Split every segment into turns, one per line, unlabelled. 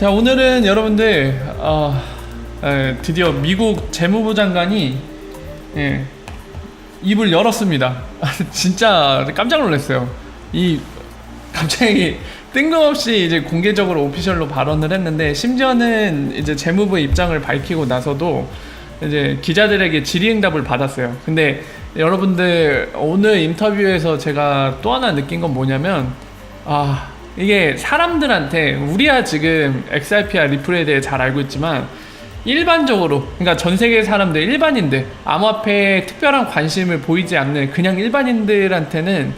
자, 오늘은 여러분들 드디어 미국 재무부 장관이 입을 열었습니다. 진짜 깜짝 놀랐어요. 갑자기 뜬금없이 이제 공개적으로 오피셜로 발언을 했는데, 심지어는 이제 재무부의 입장을 밝히고 나서도 이제 기자들에게 질의응답을 받았어요. 근데 여러분들, 오늘 인터뷰에서 제가 또 하나 느낀 건 뭐냐면, 이게 사람들한테, 우리야 지금 XRP와 리플에 대해 잘 알고 있지만 일반적으로, 그러니까 전 세계 사람들, 일반인들, 암호화폐에 특별한 관심을 보이지 않는 그냥 일반인들한테는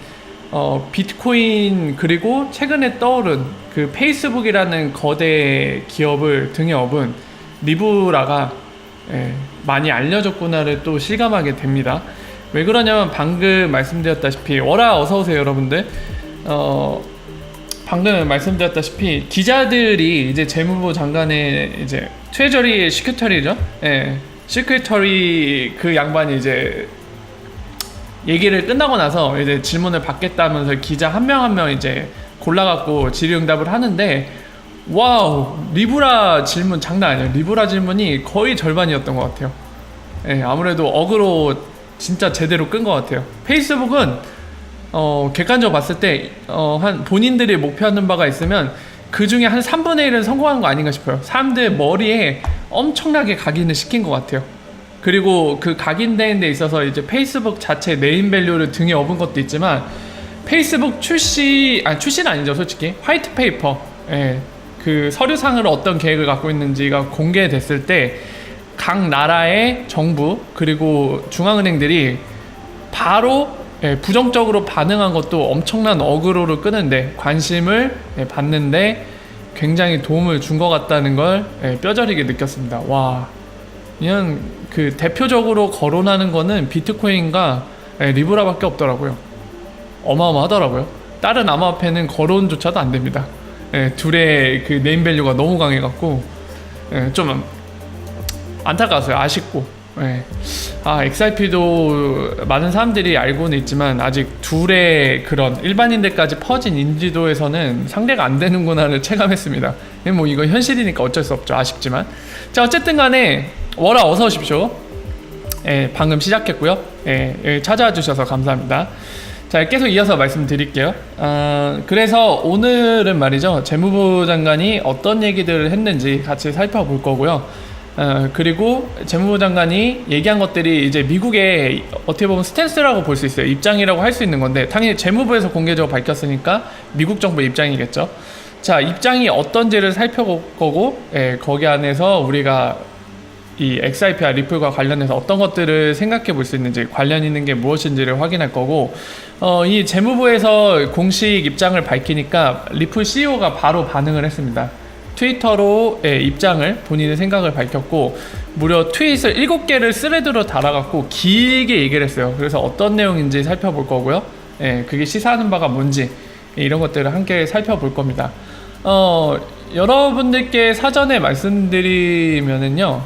비트코인, 그리고 최근에 떠오른 그 페이스북이라는 거대 기업을 등에 업은 리브라가 많이 알려졌구나를 또 실감하게 됩니다. 왜 그러냐면, 방금 말씀드렸다시피, 워라 어서오세요 여러분들. 방금 말씀드렸다시피 기자들이 이제 재무부 장관의 이제 트레저리 시큐터리죠. 시큐터리 그 양반이 이제 얘기를 끝나고 나서 이제 질문을 받겠다면서 기자 한 명 한 명 이제 골라갖고 질의응답을 하는데, 와우, 리브라 질문 장난 아니에요. 리브라 질문이 거의 절반이었던 것 같아요. 아무래도 어그로 진짜 제대로 끈 것 같아요. 페이스북은 객관적으로 봤을 때 한 본인들이 목표하는 바가 있으면 그 중에 한 3분의 1은 성공한 거 아닌가 싶어요. 사람들 머리에 엄청나게 각인을 시킨 것 같아요. 그리고 그 각인되는 데 있어서 이제 페이스북 자체 네임밸류를 등에 업은 것도 있지만, 페이스북 출시는 아니죠 솔직히. 화이트 페이퍼, 그 서류상으로 어떤 계획을 갖고 있는지가 공개됐을 때 각 나라의 정부 그리고 중앙은행들이 바로 부정적으로 반응한 것도 엄청난 어그로를 끄는데, 관심을 받는데 굉장히 도움을 준 것 같다는 걸 뼈저리게 느꼈습니다. 와, 그냥 그 대표적으로 거론하는 거는 비트코인과 리브라밖에 없더라고요. 어마어마하더라고요. 다른 암호화폐는 거론조차도 안 됩니다. 둘의 그 네임밸류가 너무 강해갖고 좀 안타까웠어요. 아쉽고. XRP도 많은 사람들이 알고는 있지만 아직 둘의 그런 일반인들까지 퍼진 인지도에서는 상대가 안 되는구나를 체감했습니다. 뭐 이건 현실이니까 어쩔 수 없죠. 아쉽지만. 자, 어쨌든 간에 워라 어서 오십시오. 방금 시작했고요. 찾아와 주셔서 감사합니다. 자, 계속 이어서 말씀드릴게요. 그래서 오늘은 말이죠, 재무부 장관이 어떤 얘기들을 했는지 같이 살펴볼 거고요. 그리고 재무부 장관이 얘기한 것들이 이제 미국의 어떻게 보면 스탠스라고 볼 수 있어요. 입장이라고 할 수 있는 건데, 당연히 재무부에서 공개적으로 밝혔으니까 미국 정부의 입장이겠죠. 자, 입장이 어떤지를 살펴볼 거고, 거기 안에서 우리가 이 XRP와 리플과 관련해서 어떤 것들을 생각해 볼 수 있는지, 관련 있는 게 무엇인지를 확인할 거고, 이 재무부에서 공식 입장을 밝히니까 리플 CEO가 바로 반응을 했습니다. 트위터로 입장을, 본인의 생각을 밝혔고, 무려 트윗을 7개를 스레드로 달아갖고 길게 얘기를 했어요. 그래서 어떤 내용인지 살펴볼 거고요. 그게 시사하는 바가 뭔지, 이런 것들을 함께 살펴볼 겁니다. 여러분들께 사전에 말씀드리면은요,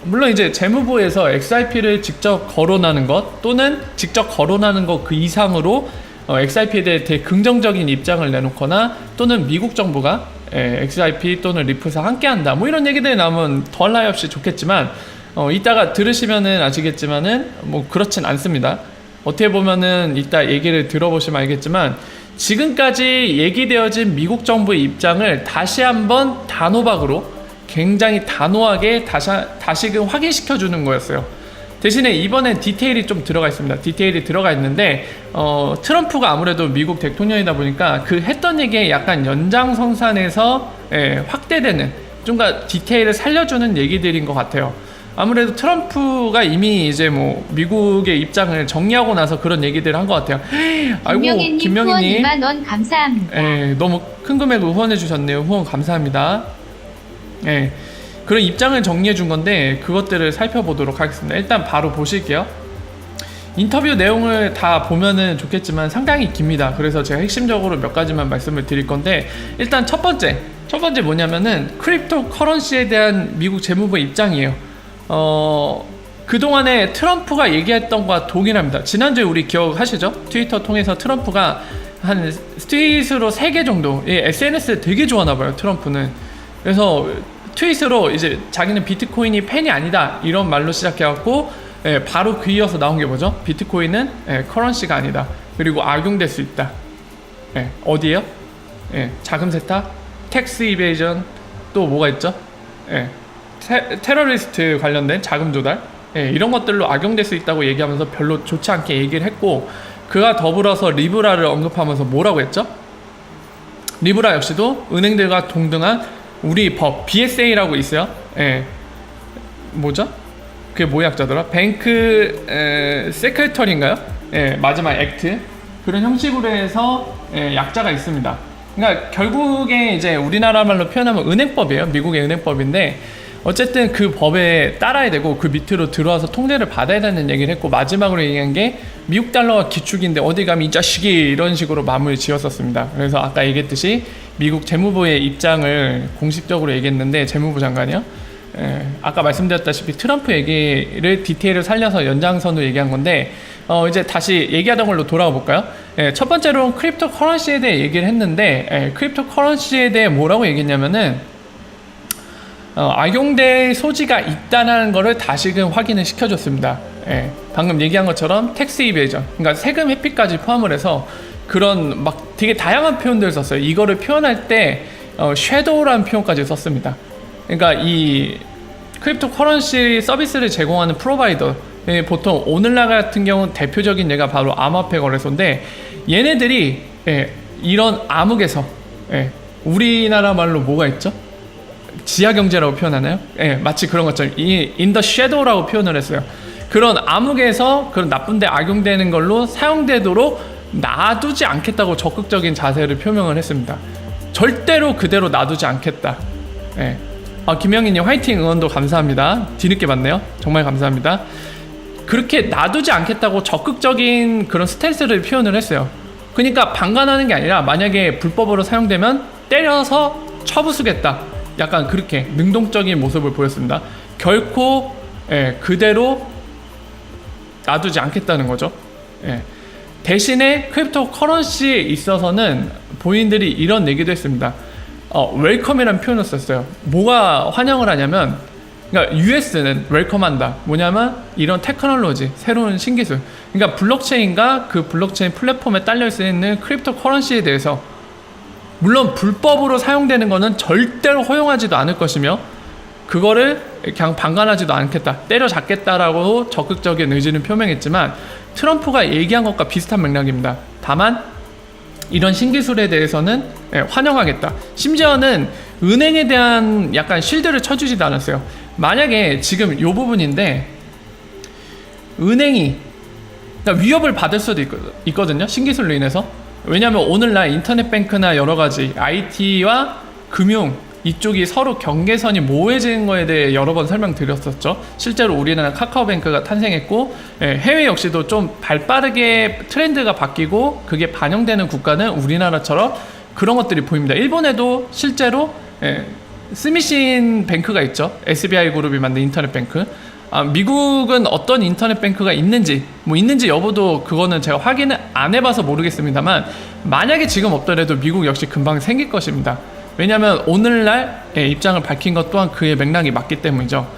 물론 이제 재무부에서 XRP를 직접 거론하는 것, 또는 직접 거론하는 것 그 이상으로 XRP에 대해 되게 긍정적인 입장을 내놓거나, 또는 미국 정부가 XRP 또는 리플사 함께한다, 뭐 이런 얘기들이 나오면 더할 나위 없이 좋겠지만, 이따가 들으시면은 아시겠지만은 뭐 그렇진 않습니다. 어떻게 보면은 이따 얘기를 들어보시면 알겠지만, 지금까지 얘기되어진 미국 정부의 입장을 다시 한번 단호박으로, 굉장히 단호하게 다시금 확인시켜주는 거였어요. 대신에 이번엔 디테일이 좀 들어가 있습니다. 디테일이 들어가 있는데, 트럼프가 아무래도 미국 대통령이다 보니까 그 했던 얘기에 약간 연장성산해서 확대되는, 좀 더 디테일을 살려주는 얘기들인 것 같아요. 아무래도 트럼프가 이미 이제 뭐 미국의 입장을 정리하고 나서 그런 얘기들을 한 것 같아요. 아이고, 김명희님
2만 원 감사합니다.
너무 큰 금액으로 후원해 주셨네요. 후원 감사합니다. 그런 입장을 정리해 준 건데, 그것들을 살펴보도록 하겠습니다. 일단 바로 보실게요. 인터뷰 내용을 다 보면은 좋겠지만 상당히 깁니다. 그래서 제가 핵심적으로 몇 가지만 말씀을 드릴 건데, 일단 첫 번째 뭐냐면은 크립토 커런시에 대한 미국 재무부의 입장이에요. 그동안에 트럼프가 얘기했던 것과 동일합니다. 지난주에 우리 기억하시죠? 트위터 통해서 트럼프가 한 트윗으로 3개 정도, SNS 되게 좋아하나 봐요, 트럼프는. 그래서 트윗으로 이제 자기는 비트코인이 펜이 아니다 이런 말로 시작해갖고 바로 그 이어서 나온 게 뭐죠? 비트코인은 커런시가 아니다. 그리고 악용될 수 있다. 어디에요? 자금 세탁, 텍스 이베이전, 또 뭐가 있죠? 테러리스트 관련된 자금 조달, 이런 것들로 악용될 수 있다고 얘기하면서 별로 좋지 않게 얘기를 했고, 그가 더불어서 리브라를 언급하면서 뭐라고 했죠? 리브라 역시도 은행들과 동등한 우리 법 BSA라고 있어요. 뭐죠? 그게 뭐 약자더라? 뱅크 세크레터리인가요? 마지막 액트, 그런 형식으로 해서 약자가 있습니다. 그러니까 결국에 이제 우리나라 말로 표현하면 은행법이에요. 미국의 은행법인데 어쨌든 그 법에 따라야 되고 그 밑으로 들어와서 통제를 받아야 되는 얘기를 했고, 마지막으로 얘기한 게 미국 달러가 기축인데 어디 가면 이 자식이 이런 식으로 마무리 지었었습니다. 그래서 아까 얘기했듯이 미국 재무부의 입장을 공식적으로 얘기했는데, 재무부 장관이요. 아까 말씀드렸다시피 트럼프 얘기를 디테일을 살려서 연장선으로 얘기한 건데, 이제 다시 얘기하던 걸로 돌아가 볼까요? 첫 번째로 크립토 커런시에 대해 얘기를 했는데, 크립토 커런시에 대해 뭐라고 얘기했냐면은 악용될 소지가 있다는 거를 다시금 확인을 시켜줬습니다. 방금 얘기한 것처럼 텍스 이베이전, 그러니까 세금 회피까지 포함을 해서 그런 막 되게 다양한 표현들을 썼어요. 이거를 표현할 때 섀도우라는 표현까지 썼습니다. 그러니까 이 크립토 커런시 서비스를 제공하는 프로바이더, 보통 오늘날 같은 경우는 대표적인 예가 바로 암호화폐 거래소인데, 얘네들이 이런 암흑에서, 우리나라 말로 뭐가 있죠? 지하경제라고 표현하나요? 마치 그런 것처럼 in the shadow라고 표현을 했어요. 그런 암흑에서 그런 나쁜데 악용되는 걸로 사용되도록 놔두지 않겠다고 적극적인 자세를 표명을 했습니다. 절대로 그대로 놔두지 않겠다. 김영희님 화이팅 응원도 감사합니다. 뒤늦게 봤네요. 정말 감사합니다. 그렇게 놔두지 않겠다고 적극적인 그런 스탠스를 표현을 했어요. 그러니까 방관하는 게 아니라 만약에 불법으로 사용되면 때려서 쳐부수겠다, 약간 그렇게 능동적인 모습을 보였습니다. 결코 그대로 놔두지 않겠다는 거죠. 대신에 크립토 커런시에 있어서는 본인들이 이런 얘기도 했습니다. 웰컴이라는 표현을 썼어요. 뭐가 환영을 하냐면, 그러니까 US는 웰컴한다. 뭐냐면 이런 테크놀로지, 새로운 신기술, 그러니까 블록체인과 그 블록체인 플랫폼에 딸려 있는 크립토 커런시에 대해서, 물론 불법으로 사용되는 거는 절대로 허용하지도 않을 것이며 그거를 그냥 방관하지도 않겠다, 때려잡겠다라고 적극적인 의지는 표명했지만, 트럼프가 얘기한 것과 비슷한 맥락입니다. 다만 이런 신기술에 대해서는 환영하겠다. 심지어는 은행에 대한 약간 실드를 쳐주지도 않았어요. 만약에 지금 이 부분인데, 은행이 그러니까 위협을 받을 수도 있거든요, 신기술로 인해서. 왜냐하면 오늘날 인터넷 뱅크나 여러 가지 IT와 금융 이쪽이 서로 경계선이 모호해지는 거에 대해 여러 번 설명드렸었죠. 실제로 우리나라 카카오뱅크가 탄생했고, 해외 역시도 좀 발빠르게 트렌드가 바뀌고 그게 반영되는 국가는 우리나라처럼 그런 것들이 보입니다. 일본에도 실제로 스미신 뱅크가 있죠. SBI 그룹이 만든 인터넷 뱅크. 미국은 어떤 인터넷 뱅크가 있는지, 있는지 여부도 그거는 제가 확인을 안 해봐서 모르겠습니다만, 만약에 지금 없더라도 미국 역시 금방 생길 것입니다. 왜냐하면 오늘날 입장을 밝힌 것 또한 그의 맥락이 맞기 때문이죠.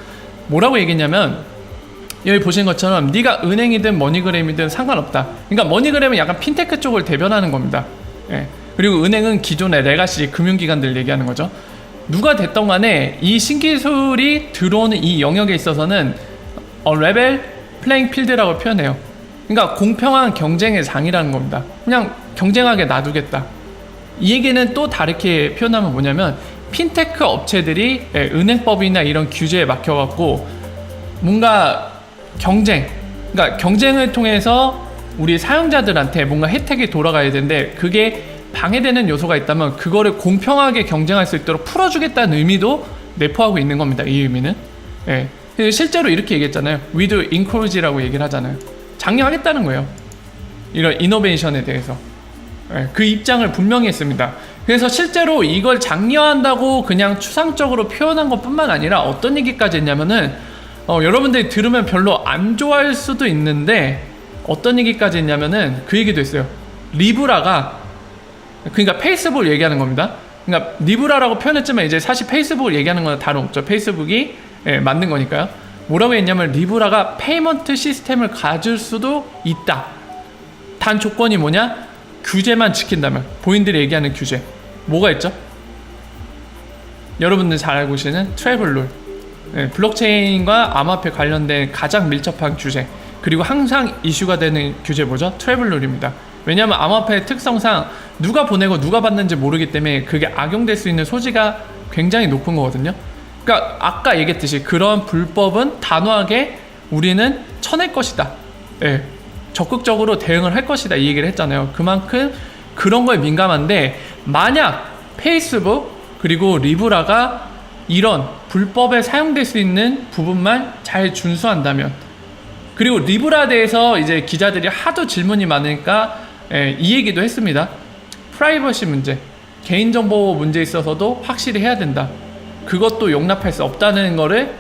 뭐라고 얘기했냐면, 여기 보신 것처럼 네가 은행이든 머니그램이든 상관없다. 그러니까 머니그램은 약간 핀테크 쪽을 대변하는 겁니다. 그리고 은행은 기존의 레가시 금융기관들 얘기하는 거죠. 누가 됐던 간에 이 신기술이 들어오는 이 영역에 있어서는 레벨 플레잉 필드라고 표현해요. 그러니까 공평한 경쟁의 장이라는 겁니다. 그냥 경쟁하게 놔두겠다. 이 얘기는 또 다르게 표현하면 뭐냐면, 핀테크 업체들이 은행법이나 이런 규제에 막혀갖고 뭔가 그러니까 경쟁을 통해서 우리 사용자들한테 뭔가 혜택이 돌아가야 되는데, 그게 방해되는 요소가 있다면 그거를 공평하게 경쟁할 수 있도록 풀어주겠다는 의미도 내포하고 있는 겁니다. 이 의미는. 실제로 이렇게 얘기했잖아요. We do encourage라고 얘기를 하잖아요. 장려하겠다는 거예요. 이런 이노베이션에 대해서. 그 입장을 분명히 했습니다. 그래서 실제로 이걸 장려한다고 그냥 추상적으로 표현한 것 뿐만 아니라 어떤 얘기까지 했냐면은, 여러분들이 들으면 별로 안 좋아할 수도 있는데 어떤 얘기까지 했냐면은 그 얘기도 했어요. 리브라가 그러니까 페이스북을 얘기하는 겁니다. 그러니까 리브라라고 표현했지만 이제 사실 페이스북을 얘기하는 건 다름없죠. 페이스북이 만든 거니까요. 뭐라고 했냐면 리브라가 페이먼트 시스템을 가질 수도 있다. 단 조건이 뭐냐? 규제만 지킨다면. 본인들이 얘기하는 규제. 뭐가 있죠? 여러분들 잘 알고 계시는 트래블 룰. 블록체인과 암호화폐 관련된 가장 밀접한 규제. 그리고 항상 이슈가 되는 규제 뭐죠? 트래블 룰입니다. 왜냐하면 암호화폐의 특성상 누가 보내고 누가 받는지 모르기 때문에 그게 악용될 수 있는 소지가 굉장히 높은 거거든요. 그러니까 아까 얘기했듯이 그런 불법은 단호하게 우리는 쳐낼 것이다. 적극적으로 대응을 할 것이다. 이 얘기를 했잖아요. 그만큼 그런 거에 민감한데 만약 페이스북 그리고 리브라가 이런 불법에 사용될 수 있는 부분만 잘 준수한다면, 그리고 리브라에 대해서 이제 기자들이 하도 질문이 많으니까 이 얘기도 했습니다. 프라이버시 문제, 개인정보 문제에 있어서도 확실히 해야 된다. 그것도 용납할 수 없다는 거를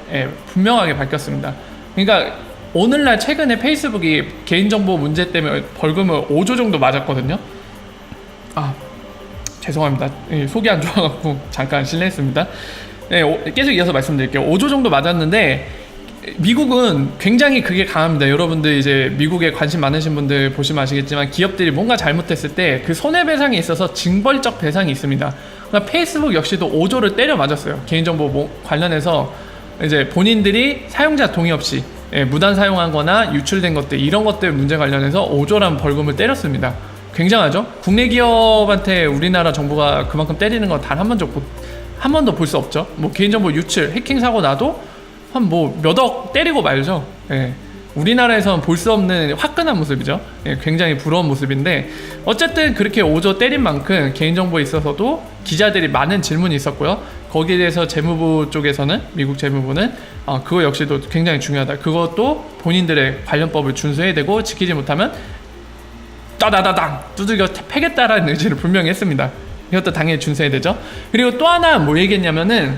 분명하게 밝혔습니다. 그러니까 오늘날 최근에 페이스북이 개인정보 문제 때문에 벌금을 5조 정도 맞았거든요. 죄송합니다. 속이 안 좋아갖고 잠깐 실례했습니다. 계속 이어서 말씀드릴게요. 5조 정도 맞았는데 미국은 굉장히 그게 강합니다. 여러분들 이제 미국에 관심 많으신 분들 보시면 아시겠지만 기업들이 뭔가 잘못했을 때 그 손해배상에 있어서 징벌적 배상이 있습니다. 그러니까 페이스북 역시도 5조를 때려 맞았어요. 개인정보 관련해서 이제 본인들이 사용자 동의 없이 무단 사용한 거나 유출된 것들, 이런 것들 문제 관련해서 5조라는 벌금을 때렸습니다. 굉장하죠? 국내 기업한테 우리나라 정부가 그만큼 때리는 건 단 한 번도 볼 수 없죠. 뭐 개인정보 유출, 해킹 사고 나도 한 뭐 몇억 때리고 말죠. 우리나라에서는 볼 수 없는 화끈한 모습이죠. 굉장히 부러운 모습인데 어쨌든 그렇게 5조 때린 만큼 개인정보에 있어서도 기자들이 많은 질문이 있었고요. 거기에 대해서 재무부 쪽에서는, 미국 재무부는 그거 역시도 굉장히 중요하다. 그것도 본인들의 관련법을 준수해야 되고 지키지 못하면 따다다당 두들겨 패겠다라는 의지를 분명히 했습니다. 이것도 당연히 준수해야 되죠. 그리고 또 하나 뭐 얘기했냐면은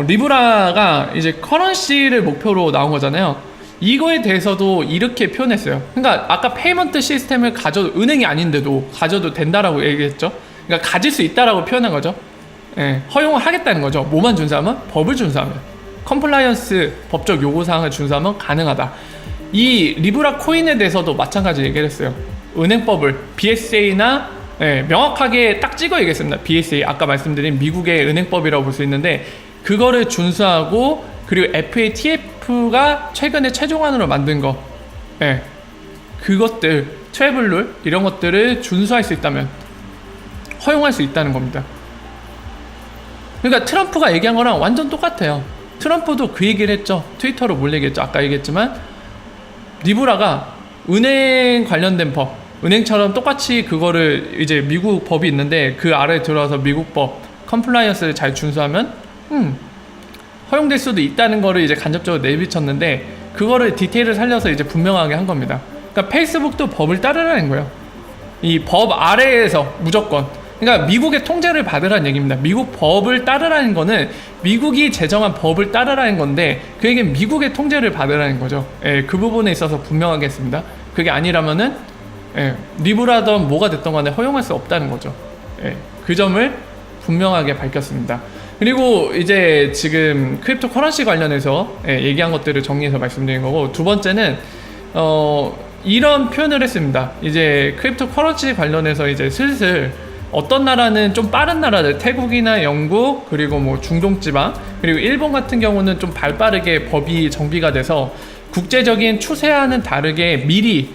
리브라가 이제 커런시를 목표로 나온 거잖아요. 이거에 대해서도 이렇게 표현했어요. 그러니까 아까 페이먼트 시스템을 가져도, 은행이 아닌데도 가져도 된다라고 얘기했죠. 그러니까 가질 수 있다라고 표현한 거죠. 허용을 하겠다는 거죠. 뭐만 준수하면? 법을 준수하면, 컴플라이언스 법적 요구사항을 준수하면 가능하다. 이 리브라 코인에 대해서도 마찬가지 얘기를 했어요. 은행법을 BSA나 명확하게 딱 찍어 얘기했습니다. BSA, 아까 말씀드린 미국의 은행법이라고 볼 수 있는데 그거를 준수하고, 그리고 FATF가 최근에 최종안으로 만든 거, 그것들, 트래블룰 이런 것들을 준수할 수 있다면 허용할 수 있다는 겁니다. 그러니까 트럼프가 얘기한 거랑 완전 똑같아요. 트럼프도 그 얘기를 했죠. 트위터로 뭘 얘기했죠. 아까 얘기했지만 리브라가 은행 관련된 법, 은행처럼 똑같이 그거를 이제 미국 법이 있는데 그 아래에 들어와서 미국 법 컴플라이언스를 잘 준수하면 허용될 수도 있다는 거를 이제 간접적으로 내비쳤는데 그거를 디테일을 살려서 이제 분명하게 한 겁니다. 그러니까 페이스북도 법을 따르라는 거예요. 이 법 아래에서 무조건, 그러니까 미국의 통제를 받으라는 얘기입니다. 미국 법을 따르라는 거는 미국이 제정한 법을 따르라는 건데 그에게 미국의 통제를 받으라는 거죠. 그 부분에 있어서 분명하게 했습니다. 그게 아니라면은 리브라든 뭐가 됐던 간에 허용할 수 없다는 거죠. 그 점을 분명하게 밝혔습니다. 그리고 이제 지금 크립토 커런시 관련해서 얘기한 것들을 정리해서 말씀드린 거고, 두 번째는 이런 표현을 했습니다. 이제 크립토 커런시 관련해서 이제 슬슬 어떤 나라는 좀 빠른 나라들, 태국이나 영국, 그리고 뭐 중동 지방, 그리고 일본 같은 경우는 좀 발빠르게 법이 정비가 돼서 국제적인 추세와는 다르게 미리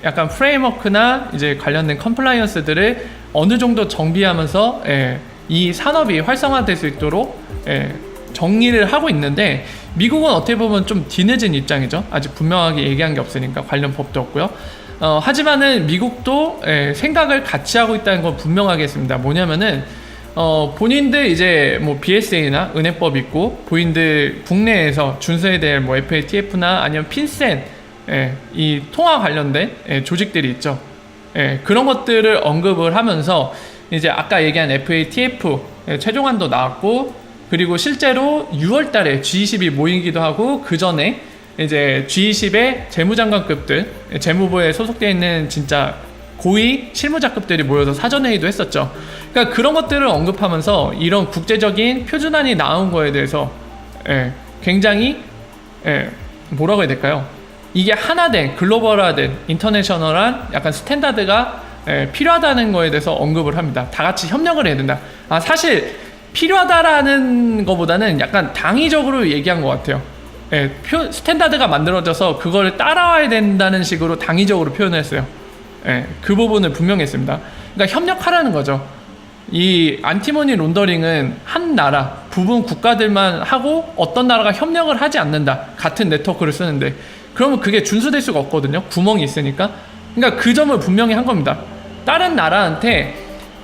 약간 프레임워크나 이제 관련된 컴플라이언스들을 어느 정도 정비하면서 이 산업이 활성화될 수 있도록 정리를 하고 있는데, 미국은 어떻게 보면 좀 뒤늦은 입장이죠. 아직 분명하게 얘기한 게 없으니까, 관련 법도 없고요. 하지만은 미국도 생각을 같이 하고 있다는 건 분명하게 했습니다. 뭐냐면은 본인들 이제 뭐 BSA나 은행법 있고, 본인들 국내에서 준수해야 될 뭐 FATF나 아니면 핀센, 이 통화 관련된 조직들이 있죠. 그런 것들을 언급을 하면서 이제 아까 얘기한 FATF 최종안도 나왔고, 그리고 실제로 6월 달에 G20이 모이기도 하고, 그 전에 이제 G20의 재무장관급들, 재무부에 소속되어 있는 진짜 고위 실무자급들이 모여서 사전회의도 했었죠. 그러니까 그런 것들을 언급하면서 이런 국제적인 표준안이 나온 거에 대해서 굉장히 뭐라고 해야 될까요? 이게 하나된 글로벌화된 인터내셔널한 약간 스탠다드가 필요하다는 거에 대해서 언급을 합니다. 다 같이 협력을 해야 된다. 사실 필요하다라는 것보다는 약간 당위적으로 얘기한 것 같아요. 스탠다드가 만들어져서 그걸 따라와야 된다는 식으로 당위적으로 표현을 했어요. 그 부분을 분명히 했습니다. 그러니까 협력하라는 거죠. 이 안티머니 론더링은 한 나라, 부분 국가들만 하고 어떤 나라가 협력을 하지 않는다. 같은 네트워크를 쓰는데. 그러면 그게 준수될 수가 없거든요. 구멍이 있으니까. 그러니까 그 점을 분명히 한 겁니다. 다른 나라한테,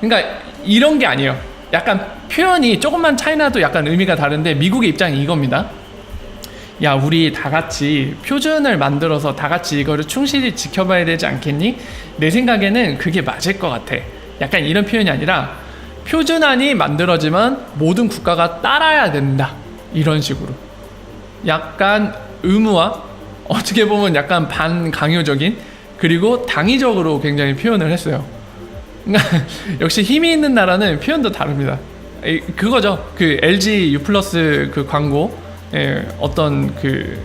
그러니까 이런 게 아니에요. 약간 표현이 조금만 차이 나도 약간 의미가 다른데 미국의 입장이 이겁니다. 야, 우리 다 같이 표준을 만들어서 다 같이 이거를 충실히 지켜봐야 되지 않겠니? 내 생각에는 그게 맞을 것 같아. 약간 이런 표현이 아니라 표준안이 만들어지면 모든 국가가 따라야 된다. 이런 식으로. 약간 의무화, 어떻게 보면 약간 반강요적인, 그리고 당위적으로 굉장히 표현을 했어요. 그러니까 역시 힘이 있는 나라는 표현도 다릅니다. 그거죠. 그 LG U+ 그 광고, 어떤 그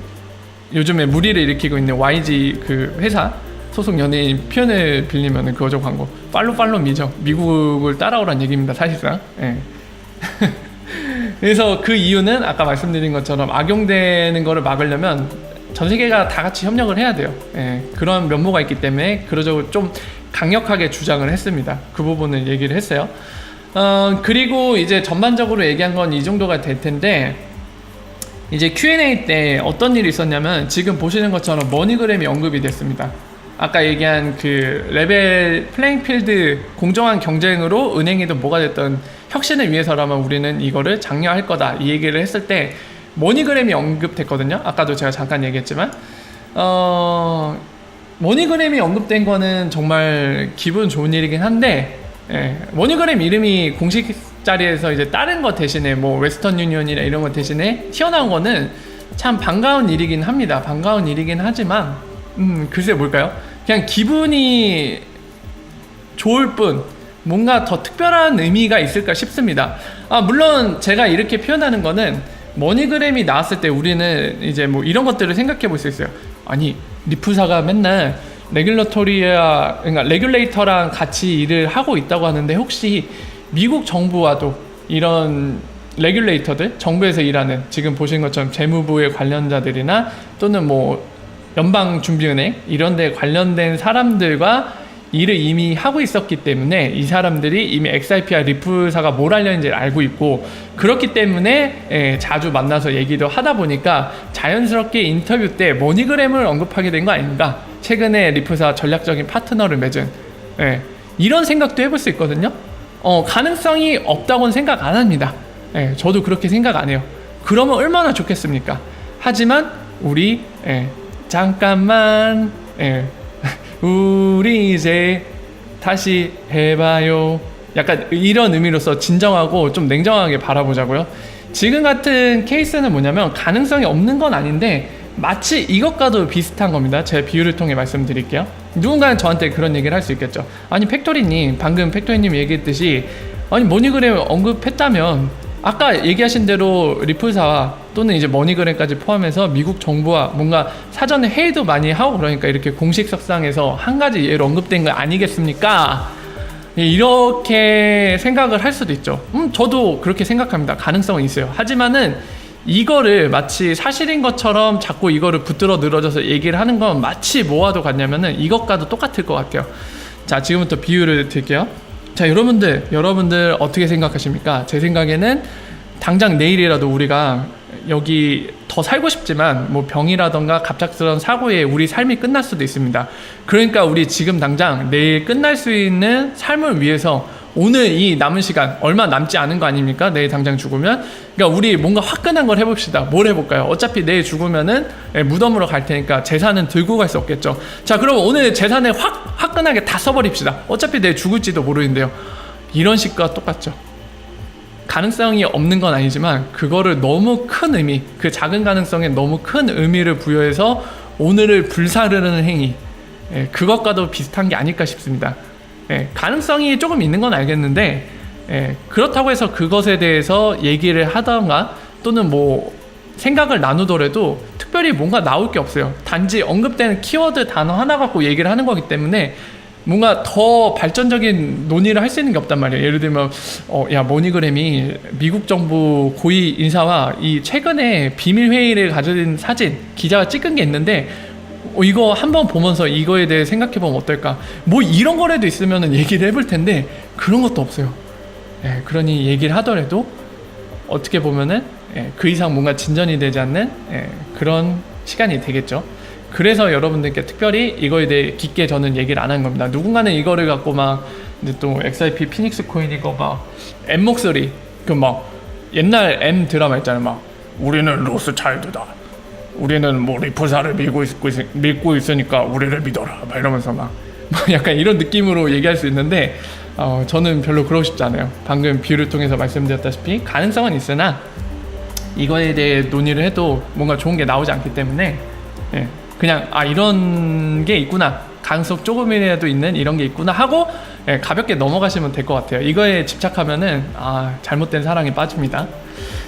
요즘에 무리를 일으키고 있는 YG 그 회사 소속 연예인 표현을 빌리면 그거죠. 광고. 팔로 미죠. 미국을 따라오란 얘기입니다. 사실상. 그래서 그 이유는 아까 말씀드린 것처럼 악용되는 거를 막으려면 전 세계가 다 같이 협력을 해야 돼요. 그런 면모가 있기 때문에 그러죠. 좀 강력하게 주장을 했습니다. 그 부분을 얘기를 했어요. 그리고 이제 전반적으로 얘기한 건 이 정도가 될 텐데, 이제 Q&A 때 어떤 일이 있었냐면 지금 보시는 것처럼 머니그램이 언급이 됐습니다. 아까 얘기한 그 레벨 플레잉필드 공정한 경쟁으로 은행이든 뭐가 됐든 혁신을 위해서라면 우리는 이거를 장려할 거다, 이 얘기를 했을 때 머니그램이 언급됐거든요. 아까도 제가 잠깐 얘기했지만 머니그램이 언급된 거는 정말 기분 좋은 일이긴 한데, 머니그램 이름이 공식 자리에서 이제 다른 거 대신에 뭐 웨스턴 유니언이나 이런 거 대신에 튀어나온 거는 참 반가운 일이긴 합니다. 반가운 일이긴 하지만 글쎄 뭘까요? 그냥 기분이 좋을 뿐 뭔가 더 특별한 의미가 있을까 싶습니다. 물론 제가 이렇게 표현하는 거는 머니그램이 나왔을 때 우리는 이제 뭐 이런 것들을 생각해 볼 수 있어요. 아니, 리프사가 맨날 그러니까 레귤레이터랑 같이 일을 하고 있다고 하는데 혹시 미국 정부와도 이런 레귤레이터들, 정부에서 일하는 지금 보신 것처럼 재무부의 관련자들이나 또는 뭐 연방준비은행 이런 데 관련된 사람들과 일을 이미 하고 있었기 때문에 이 사람들이 이미 XRP와 리프사가 뭘 하려는지를 알고 있고, 그렇기 때문에 자주 만나서 얘기도 하다 보니까 자연스럽게 인터뷰 때 머니그램을 언급하게 된 거 아닌가. 최근에 리프사 전략적인 파트너를 맺은 이런 생각도 해볼 수 있거든요. 가능성이 없다고는 생각 안 합니다. 저도 그렇게 생각 안 해요. 그러면 얼마나 좋겠습니까? 하지만 우리 잠깐만 우리 이제 다시 해봐요. 약간 이런 의미로서 진정하고 좀 냉정하게 바라보자고요. 지금 같은 케이스는 뭐냐면 가능성이 없는 건 아닌데 마치 이것과도 비슷한 겁니다. 제 비유를 통해 말씀드릴게요. 누군가는 저한테 그런 얘기를 할 수 있겠죠. 아니 팩토리님, 방금 팩토리님 얘기했듯이 아니 머니그램 언급했다면 아까 얘기하신 대로 리플사와 또는 이제 머니그램까지 포함해서 미국 정부와 뭔가 사전에 회의도 많이 하고 그러니까 이렇게 공식 석상에서 한 가지 예로 언급된 거 아니겠습니까? 이렇게 생각을 할 수도 있죠. 저도 그렇게 생각합니다. 가능성은 있어요. 하지만은 이거를 마치 사실인 것처럼 자꾸 이거를 붙들어 늘어져서 얘기를 하는 건 마치 뭐와도 같냐면은 이것과도 똑같을 것 같아요. 자, 지금부터 비유를 드릴게요. 자, 여러분들 어떻게 생각하십니까? 제 생각에는 당장 내일이라도 우리가 여기 더 살고 싶지만 뭐 병이라던가 갑작스러운 사고에 우리 삶이 끝날 수도 있습니다. 그러니까 우리 지금 당장 내일 끝날 수 있는 삶을 위해서 오늘 이 남은 시간 얼마 남지 않은 거 아닙니까? 내일 당장 죽으면. 그러니까 우리 뭔가 화끈한 걸 해봅시다. 뭘 해볼까요? 어차피 내일 죽으면은 무덤으로 갈 테니까 재산은 들고 갈 수 없겠죠. 자, 그럼 오늘 재산을 화끈하게 다 써버립시다. 어차피 내일 죽을지도 모르는데요. 이런 식과 똑같죠. 가능성이 없는 건 아니지만 그거를 너무 큰 의미, 그 작은 가능성에 너무 큰 의미를 부여해서 오늘을 불사르는 행위, 그것과도 비슷한 게 아닐까 싶습니다. 가능성이 조금 있는 건 알겠는데 그렇다고 해서 그것에 대해서 얘기를 하던가 또는 뭐 생각을 나누더라도 특별히 뭔가 나올 게 없어요. 단지 언급되는 키워드 단어 하나 갖고 얘기를 하는 거기 때문에 뭔가 더 발전적인 논의를 할 수 있는 게 없단 말이에요. 예를 들면 야 머니그램이 미국 정부 고위 인사와 이 최근에 비밀 회의를 가진 사진 기자가 찍은 게 있는데 이거 한번 보면서 이거에 대해 생각해 보면 어떨까? 뭐 이런 거라도 있으면은 얘기를 해볼 텐데 그런 것도 없어요. 그러니 얘기를 하더라도 어떻게 보면은 그 이상 뭔가 진전이 되지 않는 그런 시간이 되겠죠. 그래서 여러분들께 특별히 이거에 대해 깊게 저는 얘기를 안 한 겁니다. 누군가는 이거를 갖고 막 이제 또 XRP 피닉스 코인 이거 막 M 목소리 그 막 옛날 M 드라마 있잖아요. 막 우리는 로스 차일드다. 우리는 뭐 리플사를 믿고 있으니까 우리를 믿어라. 막 이러면서 막 약간 이런 느낌으로 얘기할 수 있는데 저는 별로 그러고 싶지 않아요. 방금 비유를 통해서 말씀드렸다시피 가능성은 있으나 이거에 대해 논의를 해도 뭔가 좋은 게 나오지 않기 때문에 그냥 이런 게 있구나, 가능성 조금이라도 있는 이런 게 있구나 하고 가볍게 넘어가시면 될 것 같아요. 이거에 집착하면은 잘못된 사랑에 빠집니다.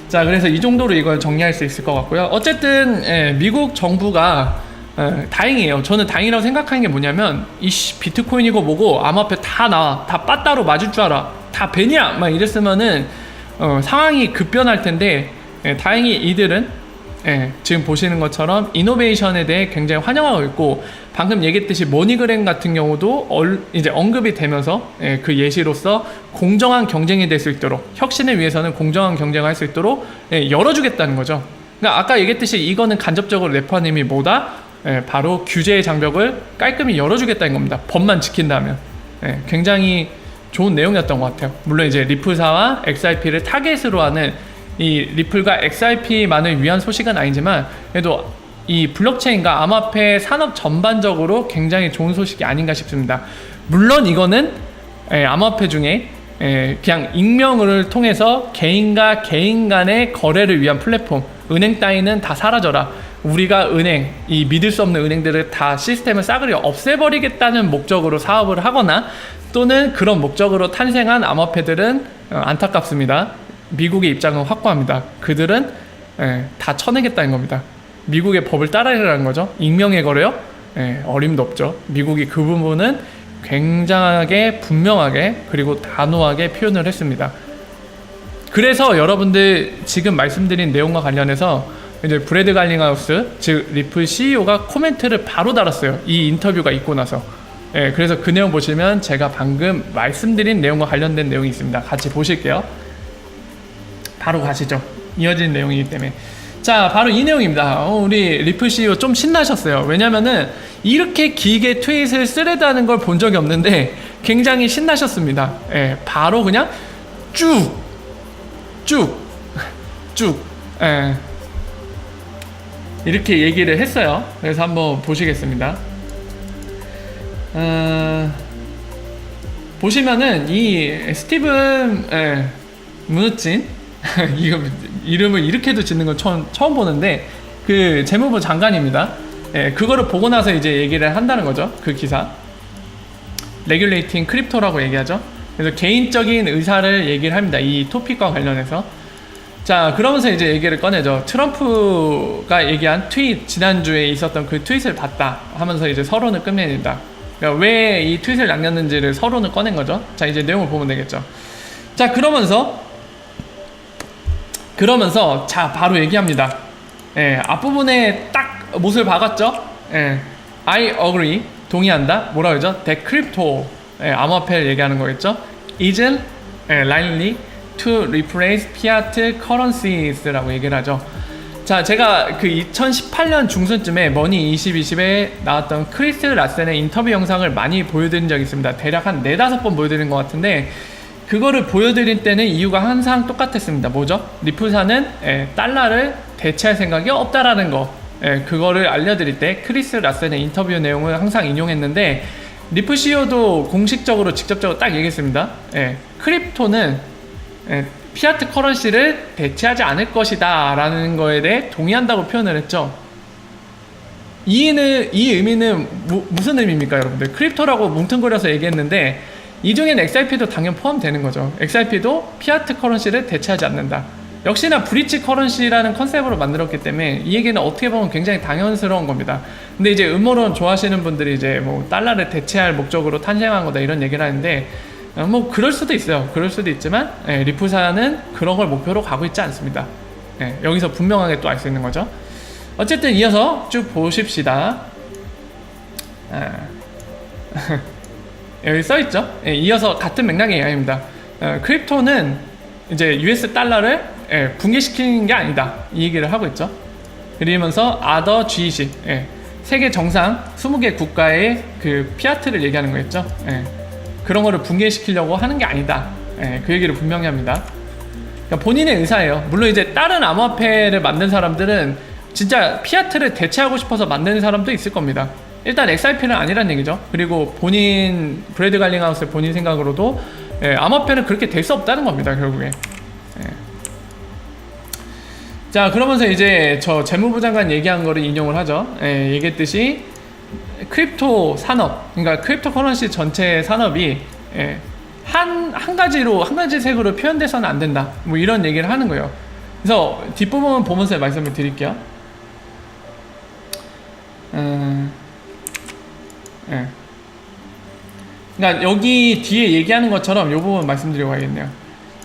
자, 그래서 이 정도로 이걸 정리할 수 있을 것 같고요. 어쨌든 미국 정부가 다행이에요. 저는 다행이라고 생각하는 게 뭐냐면 비트코인이고 뭐고 암호화폐 다 나와, 다 빠따로 맞을 줄 알아, 다 벤이야 막 이랬으면은 상황이 급변할 텐데 다행히 이들은 지금 보시는 것처럼 이노베이션에 대해 굉장히 환영하고 있고, 방금 얘기했듯이 머니그램 같은 경우도 이제 언급이 되면서 그 예시로서 공정한 경쟁이 될 수 있도록, 혁신을 위해서는 공정한 경쟁을 할 수 있도록 열어주겠다는 거죠. 그러니까 아까 얘기했듯이 이거는 간접적으로 내포한 의미 뭐다? 바로 규제의 장벽을 깔끔히 열어주겠다는 겁니다. 법만 지킨다면. 굉장히 좋은 내용이었던 것 같아요. 물론 이제 리플사와 XRP를 타겟으로 하는 이 리플과 XRP만을 위한 소식은 아니지만 그래도 이 블록체인과 암호화폐 산업 전반적으로 굉장히 좋은 소식이 아닌가 싶습니다. 물론 이거는 암호화폐 중에 그냥 익명을 통해서 개인과 개인 간의 거래를 위한 플랫폼, 은행 따위는 다 사라져라, 우리가 은행, 이 믿을 수 없는 은행들을 다 시스템을 싸그리 없애버리겠다는 목적으로 사업을 하거나 또는 그런 목적으로 탄생한 암호화폐들은 안타깝습니다. 미국의 입장은 확고합니다. 그들은 다 쳐내겠다는 겁니다. 미국의 법을 따라가라는 거죠. 익명의 거래요? 어림도 없죠. 미국이 그 부분은 굉장하게 분명하게 그리고 단호하게 표현을 했습니다. 그래서 여러분들 지금 말씀드린 내용과 관련해서 이제 브래드 갈링하우스, 즉 리플 CEO가 코멘트를 바로 달았어요. 이 인터뷰가 있고 나서. 그래서 그 내용 보시면 제가 방금 말씀드린 내용과 관련된 내용이 있습니다. 같이 보실게요. 바로 가시죠. 이어진 내용이기 때문에. 자, 바로 이 내용입니다. 우리 리플 CEO 좀 신나셨어요. 왜냐면은 이렇게 길게 트윗을 스레드하는 걸 본 적이 없는데 굉장히 신나셨습니다. 바로 그냥 쭉 이렇게 얘기를 했어요. 그래서 한번 보시겠습니다. 보시면은 이 스티븐 무누친 이거 이름을 이렇게도 짓는 건 처음 보는데 그 재무부 장관입니다. 그거를 보고 나서 이제 얘기를 한다는 거죠. 그 기사. 레귤레이팅 크립토라고 얘기하죠. 그래서 개인적인 의사를 얘기를 합니다. 이 토픽과 관련해서. 자, 그러면서 이제 얘기를 꺼내죠. 트럼프가 얘기한 트윗, 지난주에 있었던 그 트윗을 봤다 하면서 이제 서론을 끝내냅니다. 그러니까 왜 이 트윗을 남겼는지를 서론을 꺼낸 거죠. 자, 이제 내용을 보면 되겠죠. 자, 그러면서 자, 바로 얘기합니다. 앞부분에 딱 못을 박았죠. I agree, 동의한다. 뭐라 그러죠? That crypto, 암호화폐를 얘기하는 거겠죠. Isn't likely to replace fiat currencies 라고 얘기를 하죠. 자, 제가 그 2018년 중순쯤에 머니2020에 나왔던 크리스 라센의 인터뷰 영상을 많이 보여드린 적이 있습니다. 대략 한 4-5번 보여드린 것 같은데 그거를 보여드릴 때는 이유가 항상 똑같았습니다. 뭐죠? 리플사는 달러를 대체할 생각이 없다라는 거, 그거를 알려드릴 때 크리스 라센의 인터뷰 내용을 항상 인용했는데 리플 CEO도 공식적으로 직접적으로 딱 얘기했습니다. 크립토는 피아트 커런시를 대체하지 않을 것이다 라는 거에 대해 동의한다고 표현을 했죠. 이 의미는 무슨 의미입니까, 여러분들? 크립토라고 뭉뚱그려서 얘기했는데 이 중엔 XRP도 당연 포함되는 거죠. XRP도 피아트 커런시를 대체하지 않는다. 역시나 브릿지 커런시라는 컨셉으로 만들었기 때문에 이 얘기는 어떻게 보면 굉장히 당연스러운 겁니다. 근데 이제 음모론 좋아하시는 분들이 이제 뭐 달러를 대체할 목적으로 탄생한 거다 이런 얘기를 하는데 뭐 그럴 수도 있어요. 그럴 수도 있지만 리플사는 그런 걸 목표로 가고 있지 않습니다. 여기서 분명하게 또 알 수 있는 거죠. 어쨌든 이어서 쭉 보십시다. 여기 써있죠. 이어서 같은 맥락의 이야기입니다. 크립토는 이제 US 달러를 붕괴시키는 게 아니다 이 얘기를 하고 있죠. 그러면서 other G식 세계 정상 20개 국가의 그 피아트를 얘기하는 거겠죠. 그런 거를 붕괴시키려고 하는 게 아니다. 그 얘기를 분명히 합니다. 그러니까 본인의 의사예요. 물론 이제 다른 암호화폐를 만든 사람들은 진짜 피아트를 대체하고 싶어서 만드는 사람도 있을 겁니다. 일단 XRP는 아니란 얘기죠. 그리고 본인 브래드 갈링하우스의 본인 생각으로도 암호화폐는 그렇게 될 수 없다는 겁니다, 결국에. 자, 그러면서 이제 저 재무부 장관 얘기한 거를 인용을 하죠. 얘기했듯이 크립토 산업, 그러니까 크립토 커런시 전체 산업이 한 가지 색으로 표현돼서는 안 된다. 뭐 이런 얘기를 하는 거예요. 그래서 뒷부분 보면서 말씀을 드릴게요. 그러니까 여기 뒤에 얘기하는 것처럼 이 부분 말씀드리고 가야겠네요.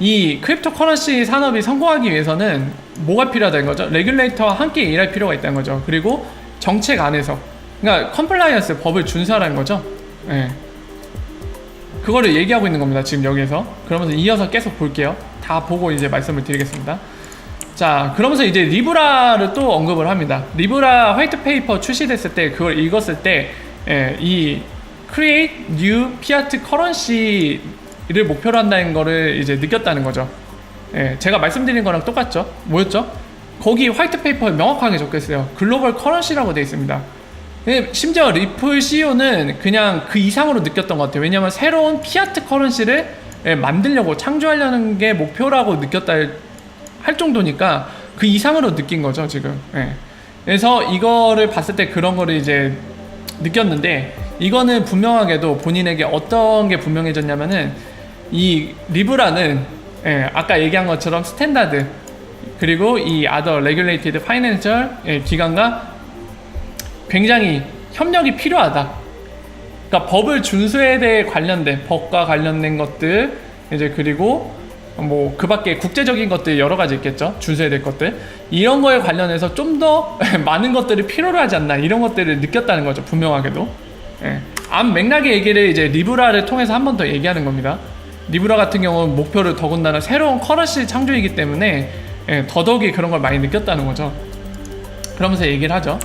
이 크립토 커런시 산업이 성공하기 위해서는 뭐가 필요하다는 거죠? 레귤레이터와 함께 일할 필요가 있다는 거죠. 그리고 정책 안에서, 그러니까 컴플라이언스, 법을 준수하라는 거죠. 그거를 얘기하고 있는 겁니다, 지금 여기에서. 그러면서 이어서 계속 볼게요. 다 보고 이제 말씀을 드리겠습니다. 자, 그러면서 이제 리브라를 또 언급을 합니다. 리브라 화이트 페이퍼 출시됐을 때 그걸 읽었을 때 이 create new fiat currency를 목표로 한다는 거를 이제 느꼈다는 거죠. 제가 말씀드린 거랑 똑같죠. 뭐였죠? 거기 화이트 페이퍼에 명확하게 적혀있어요. 글로벌 커런시라고 되어 있습니다. 심지어 리플 CEO는 그냥 그 이상으로 느꼈던 것 같아요. 왜냐면 새로운 피아트 커런시를 만들려고 창조하려는 게 목표라고 느꼈다 할 정도니까 그 이상으로 느낀 거죠, 지금. 그래서 이거를 봤을 때 그런 거를 이제 느꼈는데, 이거는 분명하게도 본인에게 어떤 게 분명해졌냐면은 이 리브라는 아까 얘기한 것처럼 스탠다드 그리고 이 other regulated financial 기관과 굉장히 협력이 필요하다. 그러니까 법을 준수에 대해 관련된 법과 관련된 것들, 이제 그리고 뭐 그 밖에 국제적인 것들 여러 가지 있겠죠. 준수해야 될 것들, 이런 거에 관련해서 좀 더 많은 것들이 필요로 하지 않나, 이런 것들을 느꼈다는 거죠, 분명하게도. 암 맥락의 얘기를 이제 리브라를 통해서 한 번 더 얘기하는 겁니다. 리브라 같은 경우는 목표를 더군다나 새로운 커런시 창조이기 때문에 더더욱이 그런 걸 많이 느꼈다는 거죠. 그러면서 얘기를 하죠.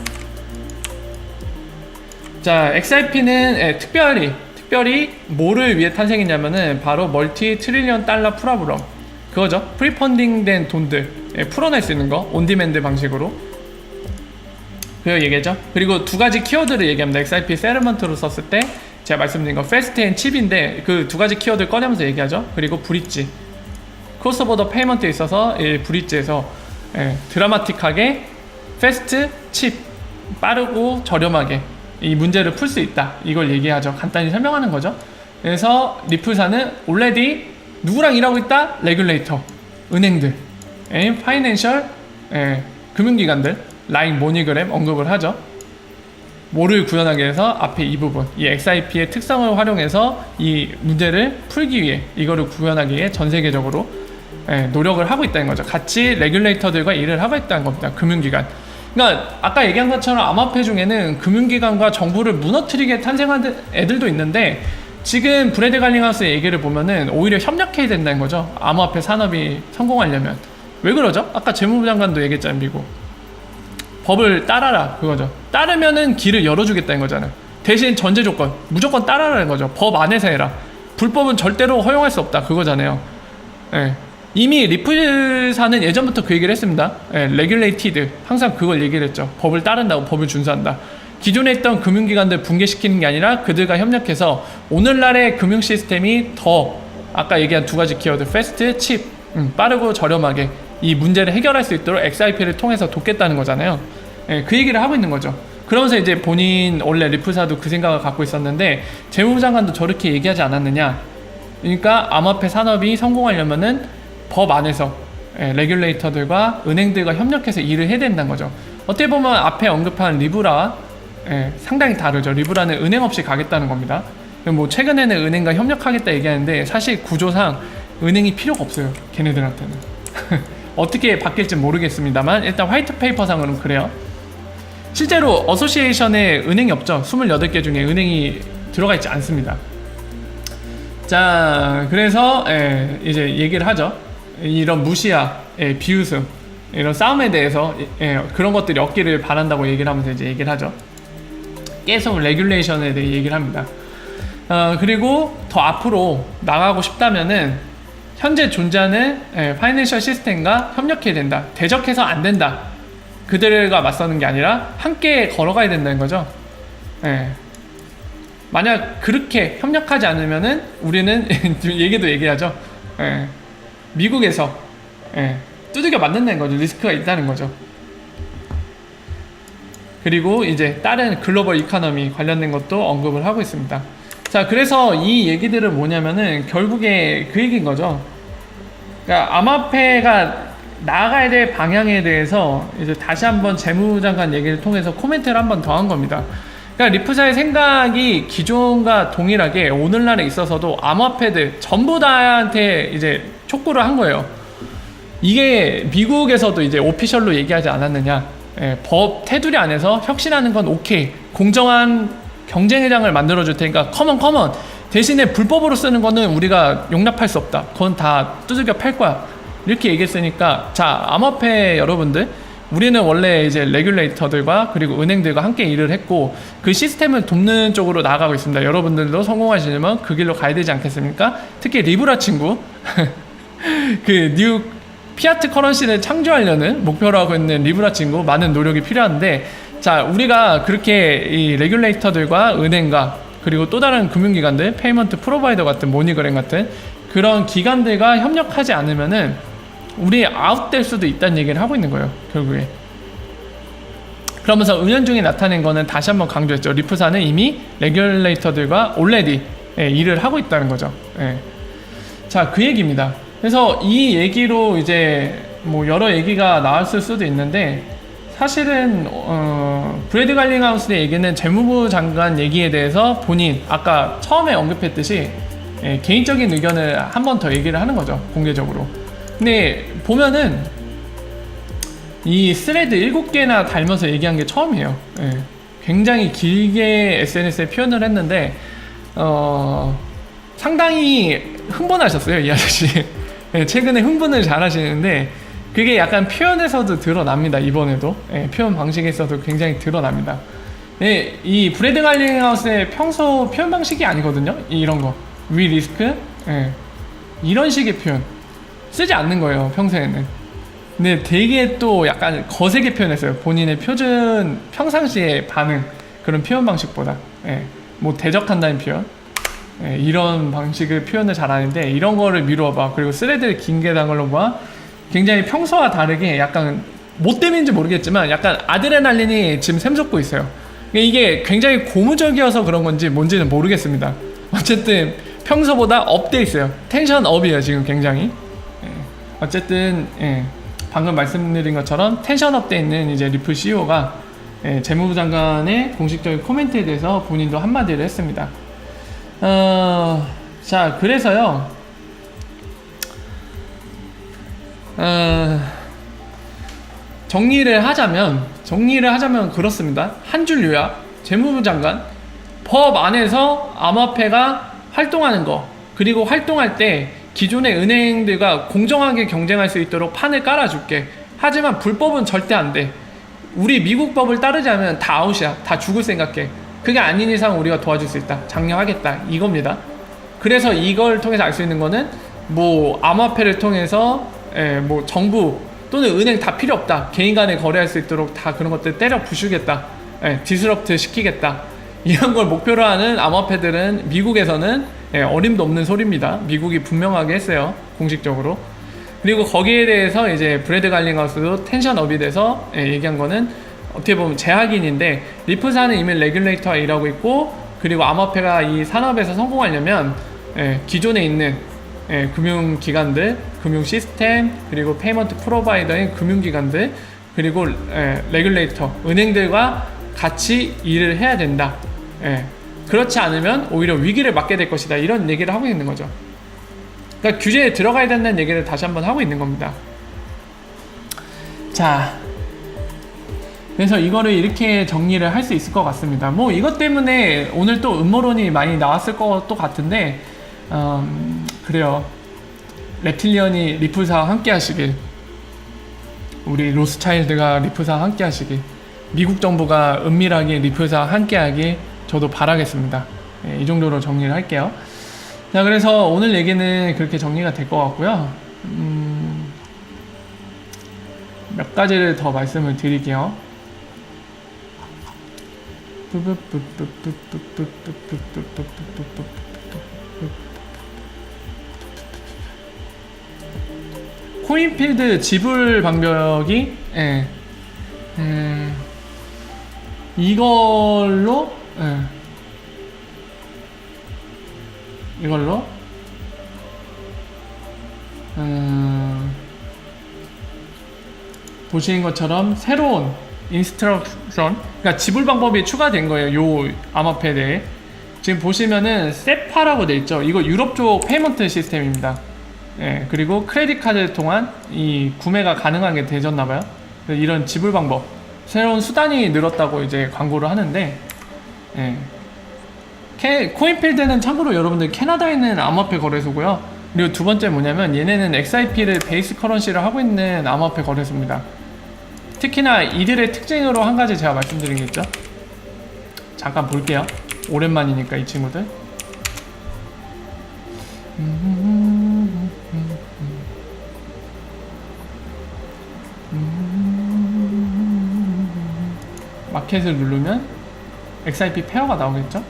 자, XRP는 특별히 뭐를 위해 탄생했냐면은 바로 멀티 트릴리언 달러 프로그램, 그거죠. 프리펀딩된 돈들 풀어낼 수 있는 거, 온디맨드 방식으로 그 얘기죠. 그리고 두 가지 키워드를 얘기합니다. XRP 세틀먼트로 썼을 때 제가 말씀드린 거 패스트 앤 칩인데 그 두 가지 키워드를 꺼내면서 얘기하죠. 그리고 브릿지, 크로스 보더 페이먼트에 있어서 이 브릿지에서 드라마틱하게 패스트 칩, 빠르고 저렴하게 이 문제를 풀 수 있다, 이걸 얘기하죠. 간단히 설명하는 거죠. 그래서 리플사는 already 누구랑 일하고 있다? 레귤레이터, 은행들, 파이낸셜, 금융기관들, 라인 모니그램 언급을 하죠. 뭐를 구현하기 위해서 앞에 이 부분, 이 XRP의 특성을 활용해서 이 문제를 풀기 위해, 이거를 구현하기 위해 전 세계적으로 노력을 하고 있다는 거죠. 같이 레귤레이터들과 일을 하고 있다는 겁니다. 금융기관. 그러니까 아까 얘기한 것처럼 암호화폐 중에는 금융기관과 정부를 무너뜨리게 탄생한 애들도 있는데, 지금 브래드 갈링하우스의 얘기를 보면은 오히려 협력해야 된다는 거죠. 암호화폐 산업이 성공하려면. 왜 그러죠? 아까 재무부 장관도 얘기했잖아요, 미국. 법을 따라라, 그거죠. 따르면은 길을 열어주겠다는 거잖아요. 대신 전제 조건, 무조건 따라라는 거죠. 법 안에서 해라. 불법은 절대로 허용할 수 없다, 그거잖아요. 이미 리플사는 예전부터 그 얘기를 했습니다. 레귤레이티드, 항상 그걸 얘기를 했죠. 법을 따른다고, 법을 준수한다. 기존에 있던 금융기관들 붕괴시키는 게 아니라 그들과 협력해서 오늘날의 금융 시스템이 더, 아까 얘기한 두 가지 키워드, 패스트, 칩, 빠르고 저렴하게 이 문제를 해결할 수 있도록 XRP를 통해서 돕겠다는 거잖아요. 그 얘기를 하고 있는 거죠. 그러면서 이제 본인 원래 리프사도 그 생각을 갖고 있었는데 재무부 장관도 저렇게 얘기하지 않았느냐. 그러니까 암호화폐 산업이 성공하려면은 법 안에서 레귤레이터들과 은행들과 협력해서 일을 해야 된다는 거죠. 어떻게 보면 앞에 언급한 리브라 상당히 다르죠. 리브라는 은행 없이 가겠다는 겁니다. 뭐 최근에는 은행과 협력하겠다 얘기하는데 사실 구조상 은행이 필요가 없어요. 걔네들한테는. 어떻게 바뀔지 모르겠습니다만 일단 화이트 페이퍼상으로는 그래요. 실제로 어소시에이션에 은행이 없죠. 28개 중에 은행이 들어가 있지 않습니다. 자, 그래서 이제 얘기를 하죠. 이런 무시야, 비웃음, 이런 싸움에 대해서 그런 것들이 없기를 바란다고 얘기를 하면서 이제 얘기를 하죠. 계속 레귤레이션에 대해 얘기를 합니다. 그리고 더 앞으로 나가고 싶다면은 현재 존재하는 파이낸셜 시스템과 협력해야 된다. 대적해서 안 된다. 그들과 맞서는 게 아니라 함께 걸어가야 된다는 거죠. 만약 그렇게 협력하지 않으면은 우리는 얘기하죠. 미국에서 두들겨 맞는다는 거죠. 리스크가 있다는 거죠. 그리고 이제 다른 글로벌 이코노미 관련된 것도 언급을 하고 있습니다. 자, 그래서 이 얘기들은 뭐냐면은 결국에 그 얘기인 거죠. 그러니까 암호화폐가 나아가야 될 방향에 대해서 이제 다시 한번 재무부 장관 얘기를 통해서 코멘트를 한번 더 한 겁니다. 그러니까 리프사의 생각이 기존과 동일하게 오늘날에 있어서도 암호화폐들 전부 다한테 이제 촉구를 한 거예요. 이게 미국에서도 이제 오피셜로 얘기하지 않았느냐. 법 테두리 안에서 혁신하는 건 오케이. 공정한 경쟁회장을 만들어줄 테니까 컴온 대신에 불법으로 쓰는 거는 우리가 용납할 수 없다. 그건 다 두들겨 팔 거야. 이렇게 얘기했으니까 자, 암호화폐 여러분들, 우리는 원래 이제 레귤레이터들과 그리고 은행들과 함께 일을 했고 그 시스템을 돕는 쪽으로 나아가고 있습니다. 여러분들도 성공하시려면 그 길로 가야 되지 않겠습니까? 특히 리브라 친구 그 뉴 피아트 커런시를 창조하려는 목표로 하고 있는 리브라 친구, 많은 노력이 필요한데, 자, 우리가 그렇게 이 레귤레이터들과 은행과 그리고 또 다른 금융기관들, 페이먼트 프로바이더 같은, 모니그램 같은 그런 기관들과 협력하지 않으면은 우리 아웃될 수도 있다는 얘기를 하고 있는 거예요, 결국에. 그러면서 은연중에 나타낸 거는 다시 한번 강조했죠. 리프사는 이미 레귤레이터들과 올레디 일을 하고 있다는 거죠. 자, 그 얘기입니다. 그래서 이 얘기로 이제 뭐 여러 얘기가 나왔을 수도 있는데, 사실은 브래드 갈링하우스의 얘기는 재무부 장관 얘기에 대해서 본인 아까 처음에 언급했듯이 개인적인 의견을 한 번 더 얘기를 하는 거죠, 공개적으로. 근데 보면은 이 스레드 7개나 달면서 얘기한 게 처음이에요. 굉장히 길게 SNS에 표현을 했는데 상당히 흥분하셨어요, 이 아저씨. 최근에 흥분을 잘 하시는데 그게 약간 표현에서도 드러납니다. 이번에도 표현 방식에서도 굉장히 드러납니다. 이 브래드 갈링하우스의 평소 표현 방식이 아니거든요. 이런 거 위 리스크 이런 식의 표현 쓰지 않는 거예요, 평소에는. 근데 되게 또 약간 거세게 표현했어요. 본인의 표준 평상시의 반응, 그런 표현 방식보다 뭐 대적한다는 표현, 이런 방식의 표현을 잘 하는데, 이런 거를 미루어봐. 그리고 스레드 긴 게 당걸로봐 굉장히 평소와 다르게 약간 뭐 때문인지 모르겠지만 약간 아드레날린이 지금 샘솟고 있어요. 이게 굉장히 고무적이어서 그런 건지 뭔지는 모르겠습니다. 어쨌든 평소보다 업돼 있어요. 텐션 업이에요, 지금 굉장히. 어쨌든 방금 말씀드린 것처럼 텐션 업돼 있는 이제 리플 CEO가 재무부 장관의 공식적인 코멘트에 대해서 본인도 한마디를 했습니다. 자, 그래서요. 정리를 하자면 그렇습니다. 한 줄 요약. 재무부 장관, 법 안에서 암호화폐가 활동하는 거, 그리고 활동할 때 기존의 은행들과 공정하게 경쟁할 수 있도록 판을 깔아줄게. 하지만 불법은 절대 안 돼. 우리 미국 법을 따르지 않으면 다 아웃이야. 다 죽을 생각해. 그게 아닌 이상 우리가 도와줄 수 있다. 장려하겠다. 이겁니다. 그래서 이걸 통해서 알 수 있는 거는 뭐 암호화폐를 통해서 뭐 정부 또는 은행 다 필요 없다. 개인 간에 거래할 수 있도록 다 그런 것들 때려 부수겠다. 디스럽트 시키겠다. 이런 걸 목표로 하는 암호화폐들은 미국에서는 어림도 없는 소리입니다. 미국이 분명하게 했어요, 공식적으로. 그리고 거기에 대해서 이제 브래드 갈링하우스도 텐션업이 돼서 얘기한 거는 어떻게 보면 제약인인데 리프사는 이미 레귤레이터가 일하고 있고 그리고 암호화폐가 이 산업에서 성공하려면 기존에 있는 금융기관들, 금융 시스템 그리고 페이먼트 프로바이더인 금융기관들 그리고 레귤레이터, 은행들과 같이 일을 해야 된다. 그렇지 않으면 오히려 위기를 맞게 될 것이다. 이런 얘기를 하고 있는 거죠. 그러니까 규제에 들어가야 된다는 얘기를 다시 한번 하고 있는 겁니다. 자, 그래서 이거를 이렇게 정리를 할 수 있을 것 같습니다. 뭐 이것 때문에 오늘 또 음모론이 많이 나왔을 것도 같은데 그래요. reptilian이 리플사와 함께 하시길, 우리 로스차일드가 리플사와 함께 하시길, 미국 정부가 은밀하게 리플사와 함께 하길 저도 바라겠습니다. 이 정도로 정리를 할게요. 자, 그래서 오늘 얘기는 그렇게 정리가 될 것 같고요. 몇 가지를 더 말씀을 드릴게요. 코인필드 지불 방벽이 이걸로 보시는 것처럼 새로운 인스트럭션, 그러니까 지불 방법이 추가된 거예요. 요 암호화폐에 대해 지금 보시면은 세파라고 돼 있죠. 이거 유럽 쪽 페이먼트 시스템입니다. 그리고 크레딧 카드를 통한 이 구매가 가능하게 되졌나 봐요. 이런 지불 방법, 새로운 수단이 늘었다고 이제 광고를 하는데, 코인필드는 참고로 여러분들 캐나다에 있는 암호화폐 거래소고요. 그리고 두 번째 뭐냐면 얘네는 XIP를 베이스 커런시를 하고 있는 암호화폐 거래소입니다. 특히나 이들의 특징으로 한 가지 제가 말씀드린 게 있죠. 잠깐 볼게요. 오랜만이니까 이 친구들. 마켓을 누르면 XIP 페어가 나오겠죠?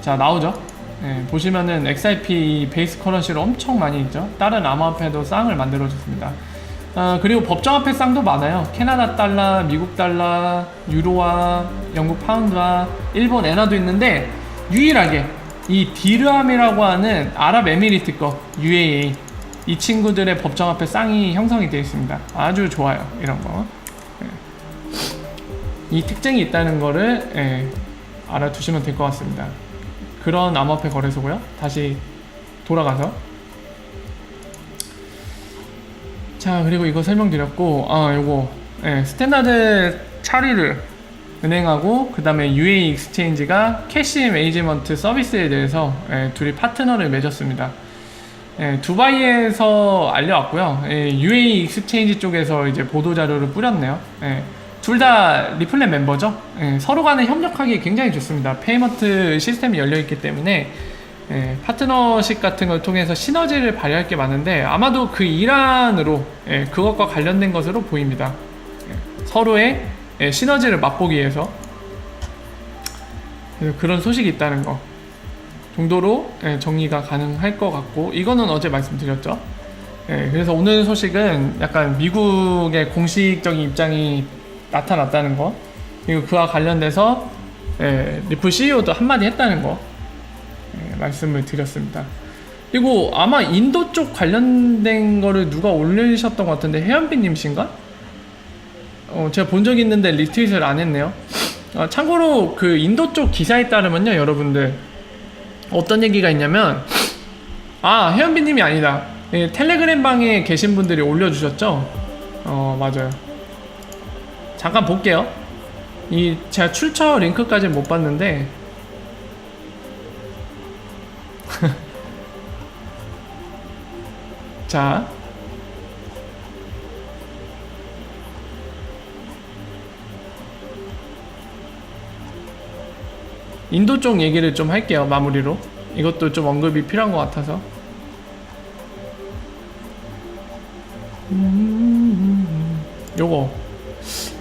자, 나오죠? 보시면은 XIP 베이스 커런시로 엄청 많이 있죠. 다른 암호화폐도 쌍을 만들어줬습니다. 그리고 법정화폐 쌍도 많아요. 캐나다 달러, 미국 달러, 유로화, 영국 파운드와 일본 엔화도 있는데 유일하게 이 디르함이라고 하는 아랍에미리트 거 UAE, 이 친구들의 법정화폐 쌍이 형성이 되어 있습니다. 아주 좋아요, 이런 거. 이 특징이 있다는 거를 알아두시면 될 것 같습니다. 그런 암호화폐 거래소고요. 다시 돌아가서, 자, 그리고 이거 설명드렸고, 요거 스탠다드 차리르 은행하고 그 다음에 UAE 익스체인지가 캐시 매니지먼트 서비스에 대해서 둘이 파트너를 맺었습니다. 두바이에서 알려왔고요. UAE 익스체인지 쪽에서 이제 보도자료를 뿌렸네요. 둘 다 리플렛 멤버죠. 서로 간에 협력하기 굉장히 좋습니다. 페이먼트 시스템이 열려있기 때문에 파트너십 같은 걸 통해서 시너지를 발휘할 게 많은데 아마도 그 일환으로 그것과 관련된 것으로 보입니다. 서로의 시너지를 맛보기 위해서 그런 소식이 있다는 거 정도로 정리가 가능할 것 같고, 이거는 어제 말씀드렸죠. 그래서 오늘 소식은 약간 미국의 공식적인 입장이 나타났다는 거, 그리고 그와 관련돼서 리플 CEO도 한마디 했다는 거 말씀을 드렸습니다. 그리고 아마 인도 쪽 관련된 거를 누가 올리셨던 것 같은데 혜연비님이신가? 제가 본 적이 있는데 리트윗을 안 했네요. 참고로 그 인도 쪽 기사에 따르면요, 여러분들 어떤 얘기가 있냐면, 혜연비님이 아니다, 텔레그램 방에 계신 분들이 올려주셨죠. 맞아요. 잠깐 볼게요. 제가 출처 링크까지 못 봤는데 자, 인도 쪽 얘기를 좀 할게요. 마무리로 이것도 좀 언급이 필요한 것 같아서. 요거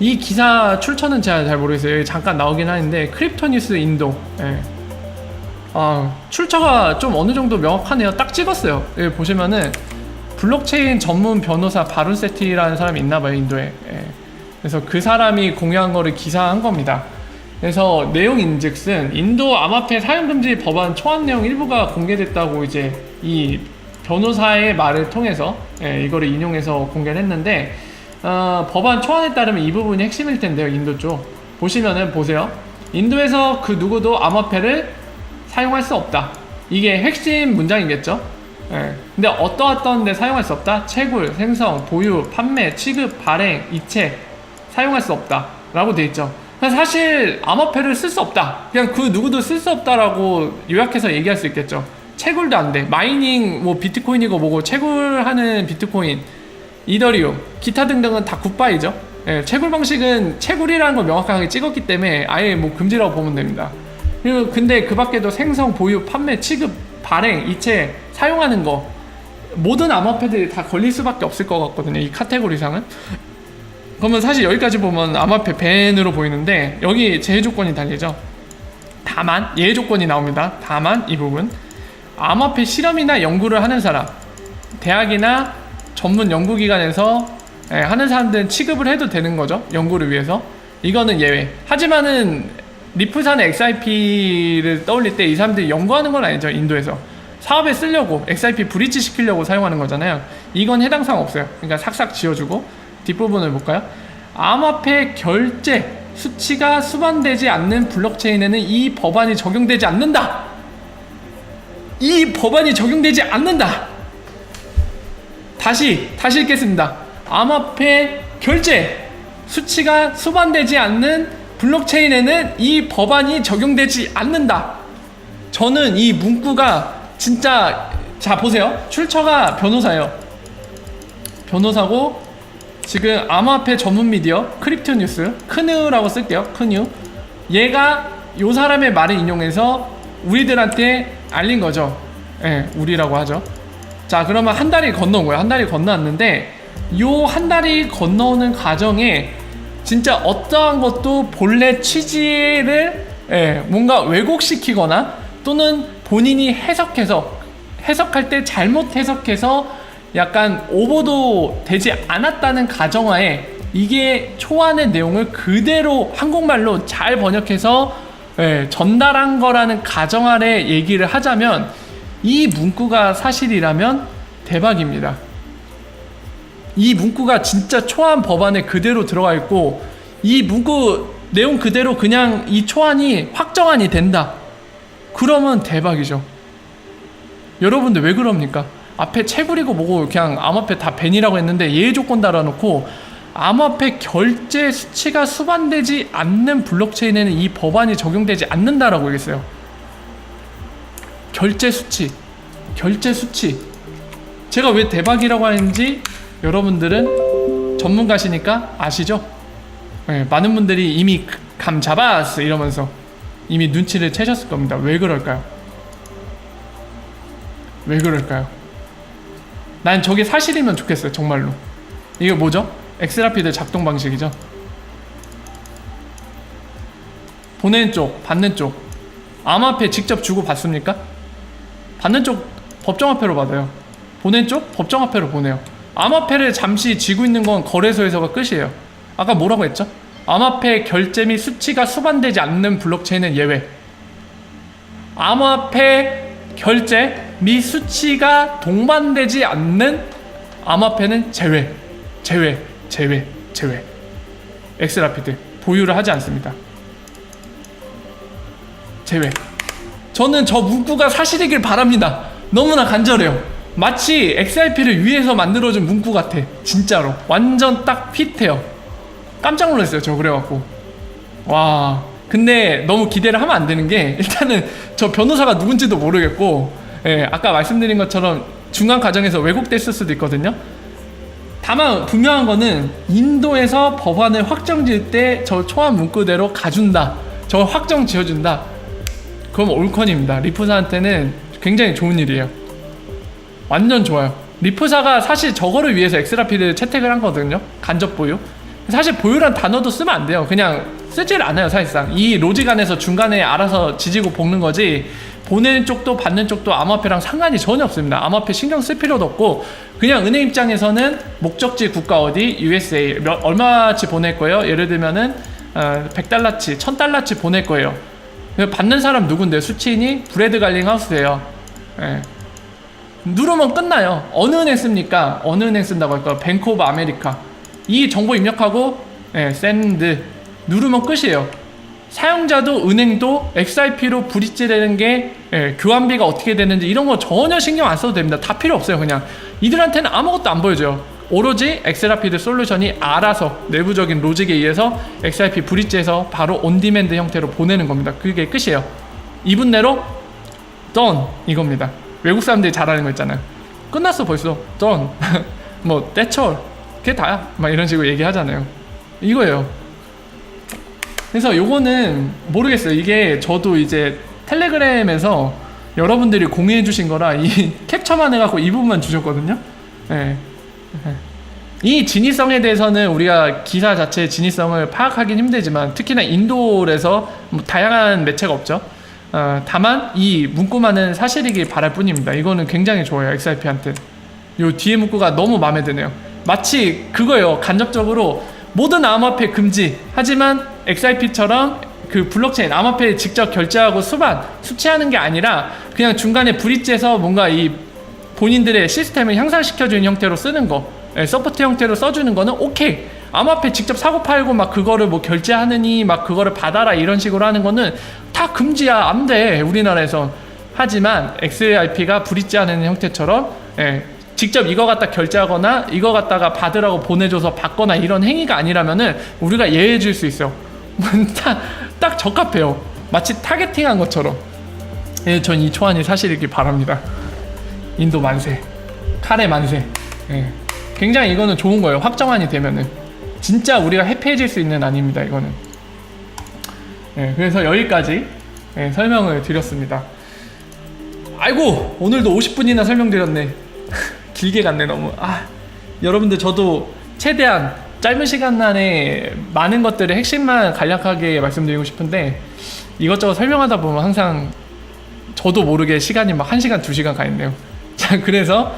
이 기사 출처는 제가 잘 모르겠어요. 여기 잠깐 나오긴 하는데 크립토니스 인도, 출처가 좀 어느 정도 명확하네요. 딱 찍었어요. 여기 보시면은 블록체인 전문 변호사 바룬 세티라는 사람이 있나봐요, 인도에. 예. 그래서 그 사람이 공유한 거를 기사한 겁니다. 그래서 내용인즉슨 인도 암호화폐 사용금지 법안 초안 내용 일부가 공개됐다고 이제 이 변호사의 말을 통해서 이거를 인용해서 공개를 했는데, 법안 초안에 따르면 이 부분이 핵심일 텐데요. 인도 쪽 보시면은 보세요. 인도에서 그 누구도 암호화폐를 사용할 수 없다. 이게 핵심 문장이겠죠. 근데 어떤 데 사용할 수 없다? 채굴, 생성, 보유, 판매, 취급, 발행, 이체 사용할 수 없다 라고 돼 있죠. 사실 암호화폐를 쓸 수 없다, 그냥 그 누구도 쓸 수 없다라고 요약해서 얘기할 수 있겠죠. 채굴도 안 돼. 마이닝 뭐 비트코인이고 뭐고 채굴하는 비트코인, 이더리움, 기타 등등은 다 굿바이죠. 채굴 방식은 채굴이라는 걸 명확하게 찍었기 때문에 아예 뭐 금지라고 보면 됩니다. 그리고 근데 그 밖에도 생성, 보유, 판매, 취급, 발행, 이체 사용하는 거 모든 암호화폐들이 다 걸릴 수밖에 없을 것 같거든요, 이 카테고리상은. 그러면 사실 여기까지 보면 암호화폐 밴으로 보이는데 여기 제외 조건이 달리죠. 다만 예외 조건이 나옵니다. 다만 이 부분 암호화폐 실험이나 연구를 하는 사람, 대학이나 전문 연구기관에서 하는 사람들은 취급을 해도 되는 거죠, 연구를 위해서. 이거는 예외. 하지만은 리프사나 XRP를 떠올릴 때 이 사람들이 연구하는 건 아니죠. 인도에서 사업에 쓰려고 XRP 브릿지 시키려고 사용하는 거잖아요. 이건 해당 사항 없어요. 그러니까 싹싹 지워주고 뒷부분을 볼까요? 암호화폐 결제 수치가 수반되지 않는 블록체인에는 이 법안이 적용되지 않는다. 이 법안이 적용되지 않는다. 다시 읽겠습니다. 암호화폐 결제 수치가 수반되지 않는 블록체인에는 이 법안이 적용되지 않는다. 저는 이 문구가 진짜, 자 보세요. 출처가 변호사예요. 변호사고 지금 암호화폐 전문 미디어 크립토 뉴스, 크누라고 쓸게요. 크뉴. 얘가 요 사람의 말을 인용해서 우리들한테 알린 거죠. 우리라고 하죠. 자, 그러면 한 달이 건너온 거예요. 한 달이 건너왔는데 요 한 달이 건너오는 과정에 진짜 어떠한 것도 본래 취지를 뭔가 왜곡시키거나 또는 본인이 해석할 때 잘못 해석해서 약간 오버도 되지 않았다는 가정하에 이게 초안의 내용을 그대로 한국말로 잘 번역해서 전달한 거라는 가정 아래 얘기를 하자면 이 문구가 사실이라면 대박입니다. 이 문구가 진짜 초안 법안에 그대로 들어가 있고 이 문구 내용 그대로 그냥 이 초안이 확정안이 된다. 그러면 대박이죠. 여러분들 왜 그럽니까? 앞에 채굴이고 뭐고 그냥 암호화폐 다 밴이라고 했는데 예외 조건 달아놓고 암호화폐 결제 수치가 수반되지 않는 블록체인에는 이 법안이 적용되지 않는다라고 얘기했어요. 결제 수치. 제가 왜 대박이라고 하는지 여러분들은 전문가시니까 아시죠? 많은 분들이 이미 감 잡았어 이러면서 이미 눈치를 채셨을 겁니다. 왜 그럴까요? 난 저게 사실이면 좋겠어요. 정말로. 이게 뭐죠? 엑스라피드 작동 방식이죠. 보내는 쪽, 받는 쪽 암호화폐 직접 주고 받습니까? 받는 쪽 법정화폐로 받아요. 보낸 쪽 법정화폐로 보내요. 암호화폐를 잠시 쥐고 있는 건 거래소에서가 끝이에요. 아까 뭐라고 했죠? 암호화폐 결제 및 수치가 수반되지 않는 블록체인은 예외. 암호화폐 결제 및 수치가 동반되지 않는 암호화폐는 제외. 엑스라피드 보유를 하지 않습니다. 제외. 저는 저 문구가 사실이길 바랍니다. 너무나 간절해요. 마치 XRP를 위해서 만들어준 문구 같아. 진짜로 완전 딱 핏해요. 깜짝 놀랐어요. 저 그래갖고 와. 근데 너무 기대를 하면 안 되는 게 일단은 저 변호사가 누군지도 모르겠고 아까 말씀드린 것처럼 중간 과정에서 왜곡됐을 수도 있거든요. 다만 분명한 거는 인도에서 법안을 확정 지을 때 저 초안 문구대로 가준다. 저 확정 지어준다. 그럼 올컨입니다. 리프사한테는 굉장히 좋은 일이에요. 완전 좋아요. 리프사가 사실 저거를 위해서 엑스라피드 채택을 한 거거든요. 간접 보유. 사실 보유란 단어도 쓰면 안 돼요. 그냥 쓰질 않아요. 사실상 이 로직 안에서 중간에 알아서 지지고 볶는 거지 보내는 쪽도 받는 쪽도 암호화폐랑 상관이 전혀 없습니다. 암호화폐 신경 쓸 필요도 없고 그냥 은행 입장에서는 목적지 국가 어디 USA 얼마치 보낼 거예요. 예를 들면은 100달러치 1000달러치 보낼 거예요. 받는 사람 누군데? 수취인이 브래드 갈링 하우스예요. 예. 누르면 끝나요. 어느 은행 씁니까? 어느 은행 쓴다고 할까요? 뱅크 오브 아메리카. 이 정보 입력하고 샌드 누르면 끝이에요. 사용자도 은행도 XRP로 브릿지되는 게 교환비가 어떻게 되는지 이런 거 전혀 신경 안 써도 됩니다. 다 필요 없어요. 그냥 이들한테는 아무것도 안 보여줘요. 오로지 XRP 솔루션이 알아서 내부적인 로직에 의해서 XRP 브릿지에서 바로 온디맨드 형태로 보내는 겁니다. 그게 끝이에요. 2분 내로 done 이겁니다. 외국 사람들이 잘하는 거 있잖아요. 끝났어 벌써. done. 뭐 that's all. 그게 다야. 막 이런 식으로 얘기하잖아요. 이거예요. 그래서 요거는 모르겠어요. 이게 저도 이제 텔레그램에서 여러분들이 공유해 주신 거라 이 캡처만 해갖고 이 부분만 주셨거든요. 네. 이 진위성에 대해서는 우리가 기사 자체의 진위성을 파악하긴 힘들지만 특히나 인도에서 뭐 다양한 매체가 없죠. 다만 이 문구만은 사실이길 바랄 뿐입니다. 이거는 굉장히 좋아요. XRP한테 요 뒤에 문구가 너무 마음에 드네요. 마치 그거예요. 간접적으로 모든 암호화폐 금지 하지만 XRP처럼 그 블록체인 암호화폐에 직접 결제하고 수취하는 게 아니라 그냥 중간에 브릿지에서 뭔가 이 본인들의 시스템을 향상시켜주는 형태로 쓰는 거, 서포트 형태로 써주는 거는 오케이. 암호화폐 직접 사고 팔고 막 그거를 뭐 결제하느니 막 그거를 받아라 이런 식으로 하는 거는 다 금지야. 안 돼. 우리나라에서. 하지만 XRP가 브릿지하는 형태처럼 직접 이거 갖다 결제하거나 이거 갖다가 받으라고 보내줘서 받거나 이런 행위가 아니라면은 우리가 예외해 줄 수 있어요. 딱 적합해요. 마치 타겟팅한 것처럼. 전 이 초안이 사실이길 바랍니다. 인도 만세, 카레 만세. 굉장히 이거는 좋은 거예요. 확정안이 되면은 진짜 우리가 해피해질 수 있는 안입니다. 이거는. 그래서 여기까지 설명을 드렸습니다. 아이고 오늘도 50분이나 설명드렸네. 길게 갔네 너무. 여러분들 저도 최대한 짧은 시간 안에 많은 것들의 핵심만 간략하게 말씀드리고 싶은데 이것저것 설명하다 보면 항상 저도 모르게 시간이 막 1시간 2시간 가 있네요. 자, 그래서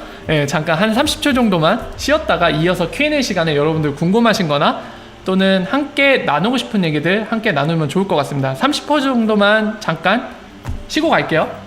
잠깐 한 30초 정도만 쉬었다가 이어서 Q&A 시간에 여러분들 궁금하신 거나 또는 함께 나누고 싶은 얘기들 함께 나누면 좋을 것 같습니다. 30초 정도만 잠깐 쉬고 갈게요.